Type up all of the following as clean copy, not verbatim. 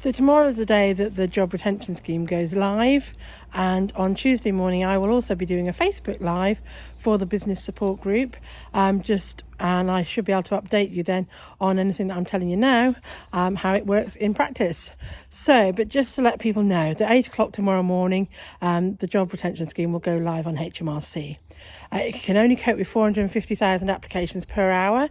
So tomorrow is the day that the job retention scheme goes live, and on Tuesday morning I will also be doing a Facebook Live for the business support group, and I should be able to update you then on anything that I'm telling you now, how it works in practice. But just to let people know that 8 o'clock tomorrow morning, the job retention scheme will go live on HMRC. It can only cope with 450,000 applications per hour,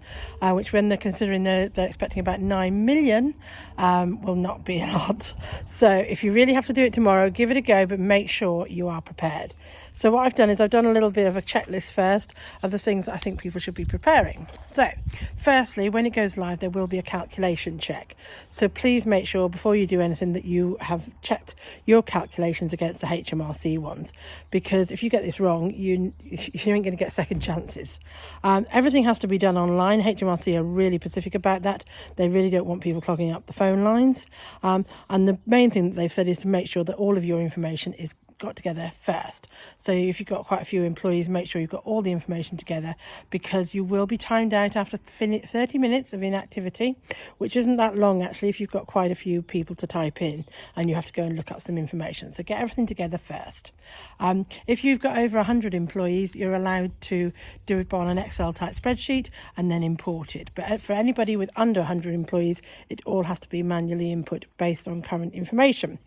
which when they're considering they're expecting about 9 million, will not be a lot. So if you really have to do it tomorrow, give it a go, but make sure you are prepared. So what I've done is I've done a little bit of a checklist first of the things that I think people should be preparing. So firstly, when it goes live, there will be a calculation check. So please make sure before you do anything that you have checked your calculations against the HMRC ones, because if you get this wrong, you ain't going to get second chances. Everything has to be done online. HMRC are really specific about that. They really don't want people clogging up the phone lines. And the main thing that they've said is to make sure that all of your information is got together first. So if you've got quite a few employees, make sure you've got all the information together, because you will be timed out after 30 minutes of inactivity, which isn't that long actually if you've got quite a few people to type in and you have to go and look up some information. So get everything together first. If you've got over 100 employees, you're allowed to do it on an Excel type spreadsheet and then import it. But for anybody with under 100 employees, it all has to be manually input based on current information.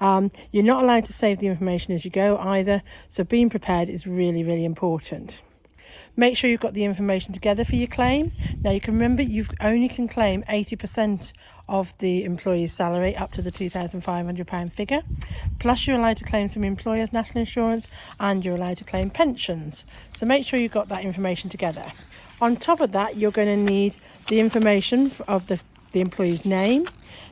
You're not allowed to save the information as you go either, so being prepared is really, really important. Make sure you've got the information together for your claim. Now you can remember you only can claim 80% of the employee's salary up to the £2,500 figure, plus you're allowed to claim some employers' national insurance and you're allowed to claim pensions. So make sure you've got that information together. On top of that, you're going to need the information of the employee's name,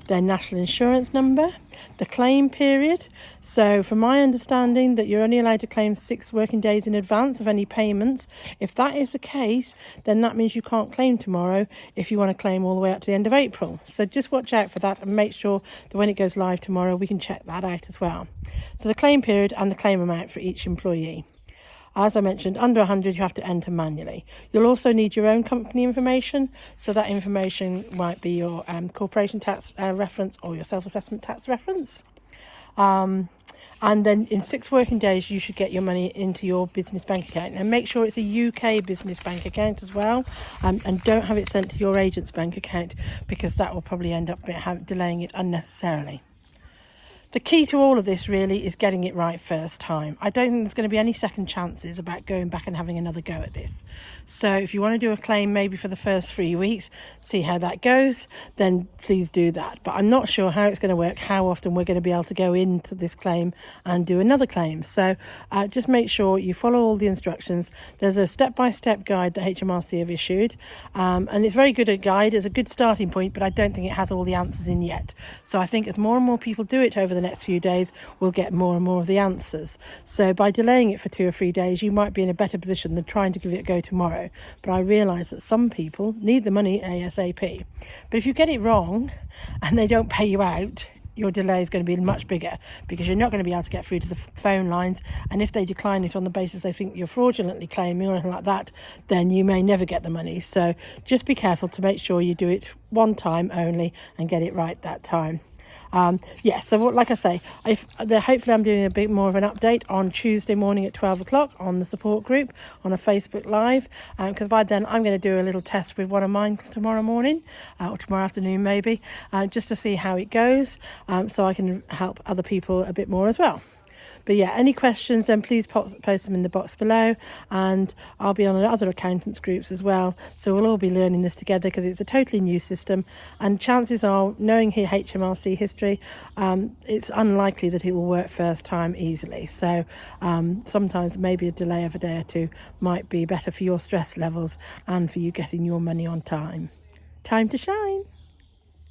their national insurance number, the claim period. So from my understanding that you're only allowed to claim 6 working days in advance of any payments. If that is the case, then that means you can't claim tomorrow if you want to claim all the way up to the end of April. So just watch out for that and make sure that when it goes live tomorrow, we can check that out as well. So the claim period and the claim amount for each employee. As I mentioned, under 100 you have to enter manually. You'll also need your own company information, so that information might be your corporation tax reference or your self-assessment tax reference. And then in 6 working days you should get your money into your business bank account, and make sure it's a UK business bank account as well, and don't have it sent to your agent's bank account, because that will probably end up delaying it unnecessarily. The key to all of this really is getting it right first time. I don't think there's going to be any second chances about going back and having another go at this. So if you want to do a claim maybe for the first 3 weeks, see how that goes, then please do that. But I'm not sure how it's going to work, how often we're going to be able to go into this claim and do another claim. So just make sure you follow all the instructions. There's a step-by-step guide that HMRC have issued, and it's very good a guide. It's a good starting point, but I don't think it has all the answers in yet. So I think as more and more people do it over the next few days, we'll get more and more of the answers. So by delaying it for 2 or 3 days, you might be in a better position than trying to give it a go tomorrow. But I realise that some people need the money ASAP. But if you get it wrong and they don't pay you out, your delay is going to be much bigger, because you're not going to be able to get through to the phone lines, and if they decline it on the basis they think you're fraudulently claiming or anything like that, then you may never get the money. So just be careful to make sure you do it one time only and get it right that time. So like I say, hopefully I'm doing a bit more of an update on Tuesday morning at 12 o'clock on the support group on a Facebook Live, because by then I'm going to do a little test with one of mine tomorrow morning or tomorrow afternoon maybe, just to see how it goes, so I can help other people a bit more as well. But yeah, any questions, then please post them in the box below, and I'll be on other accountants groups as well. So we'll all be learning this together, because it's a totally new system, and chances are, knowing here HMRC history, it's unlikely that it will work first time easily. So sometimes maybe a delay of a day or 2 might be better for your stress levels and for you getting your money on time. Time to shine.